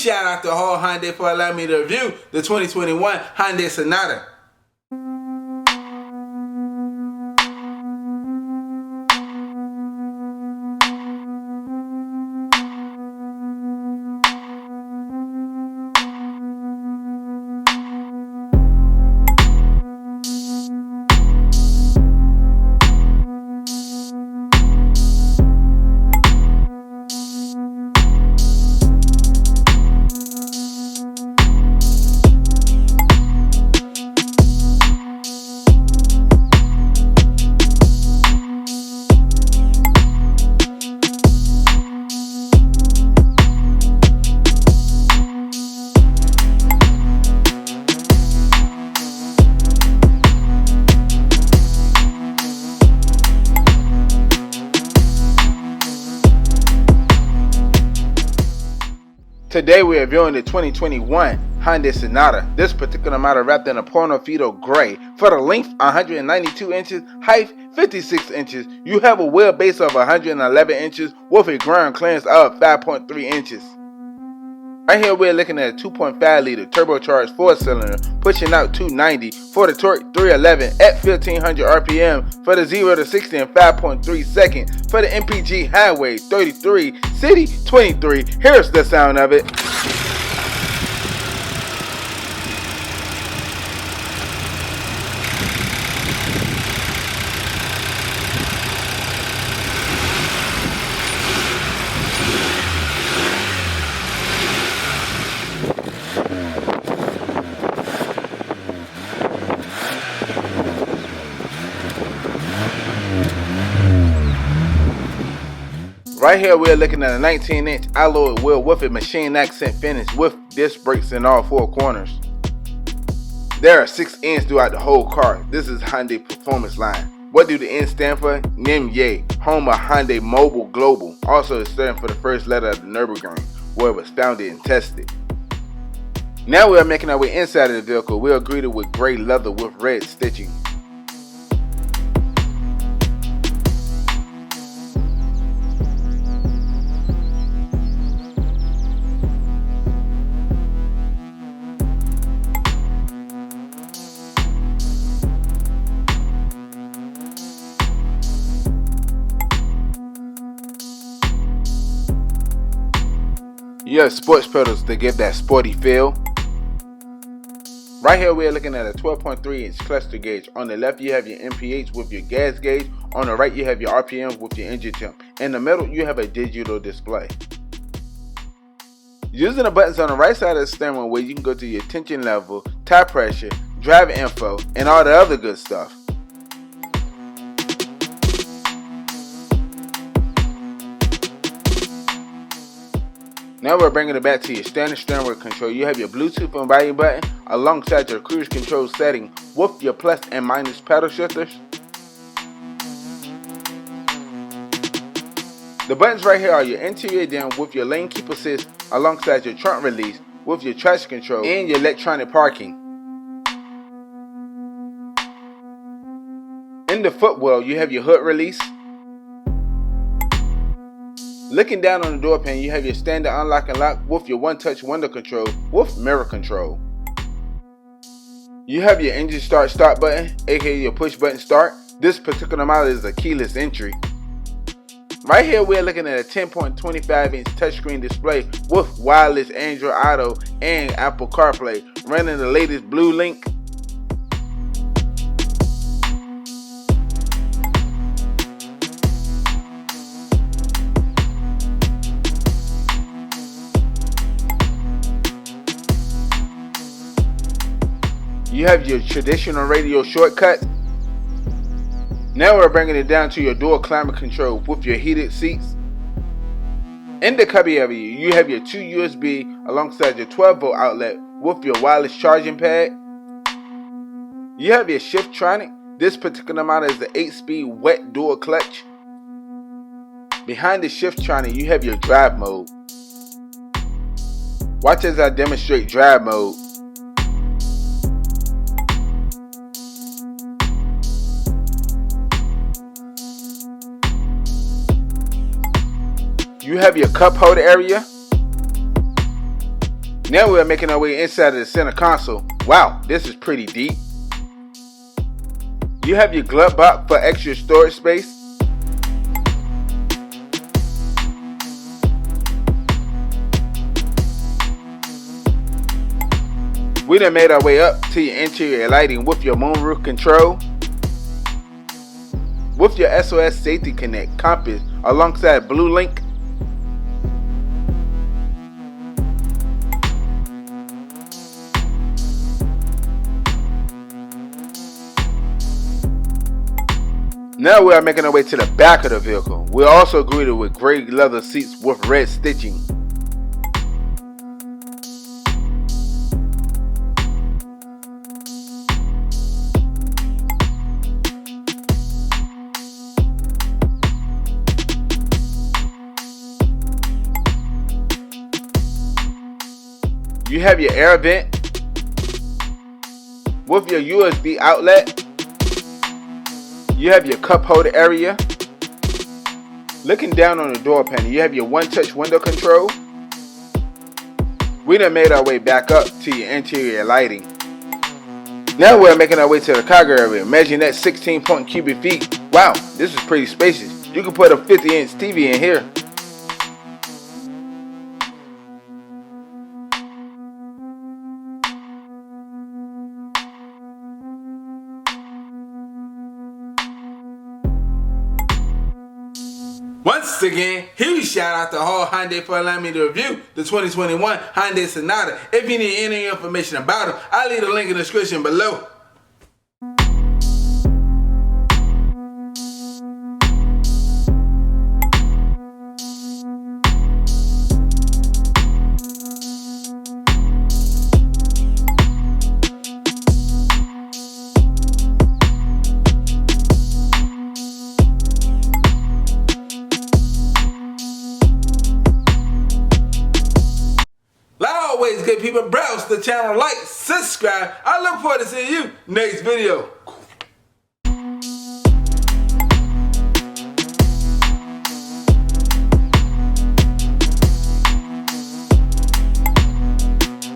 shout out to Hall Hyundai for allowing me to review the 2021 Hyundai Sonata. Today we are viewing the 2021 Hyundai Sonata. This particular model wrapped in a portofino gray. For the length 192 inches, height 56 inches. You have a wheelbase of 111 inches with a ground clearance of 5.3 inches. Right here we're looking at a 2.5 liter turbocharged 4-cylinder pushing out 290 for the torque 311 at 1500 RPM for the 0 to 60 in 5.3 seconds. For the MPG highway 33, city 23. Here's the sound of it. Right here we're looking at a 19-inch alloy wheel with a machine accent finish with disc brakes in all four corners. There are 6 N's throughout the whole car. This is Hyundai performance line. What do the N stand for? Namyang, home of Hyundai Mobile Global. Also it stands for the first letter of the Nürburgring, where it was founded and tested. Now we are making our way inside of the vehicle. We are greeted with gray leather with red stitching. You have sports pedals to give that sporty feel. Right here we are looking at a 12.3-inch cluster gauge. On the left you have your MPH with your gas gauge. On the right you have your RPM with your engine temp. In the middle you have a digital display. Using the buttons on the right side of the steering wheel, you can go to your tension level, tire pressure, driver info, and all the other good stuff. Now we're bringing it back to your standard steering wheel control. You have your Bluetooth and volume button alongside your cruise control setting with your plus and minus paddle shifters. The buttons right here are your interior dim with your lane keep assist alongside your trunk release with your traction control and your electronic parking. In the footwell you have your hood release. Looking down on the door pane, you have your standard unlock and lock with your one-touch window control with mirror control. You have your engine start button, aka your push button start. This particular model is a keyless entry. Right here we're looking at a 10.25-inch touchscreen display with wireless Android Auto and Apple CarPlay running the latest Blue Link. You have your traditional radio shortcuts. Now we're bringing it down to your door climate control with your heated seats. In the cubby area, you have your 2 USB alongside your 12-volt outlet with your wireless charging pad. You have your Shifttronic. This particular model is the 8-speed wet dual clutch. Behind the Shifttronic, you have your drive mode. Watch as I demonstrate drive mode. You have your cup holder area. Now we are making our way inside of the center console. Wow, this is pretty deep. You have your glove box for extra storage space. We done made our way up to your interior lighting with your moonroof control, with your SOS Safety Connect compass alongside Blue Link. Now we are making our way to the back of the vehicle. We're also greeted with gray leather seats with red stitching. You have your air vent with your USB outlet. You have your cup holder area. Looking down on the door panel, you have your one-touch window control. We done made our way back up to your interior lighting. Now we're making our way to the cargo area, measuring that 16 cubic feet. Wow, this is pretty spacious. You can put a 50-inch TV in here. Once again, huge shout out to Hall Hyundai for allowing me to review the 2021 Hyundai Sonata. If you need any information about it, I'll leave the link in the description below. Always good people, browse the channel, like, subscribe. I look forward to seeing you next video.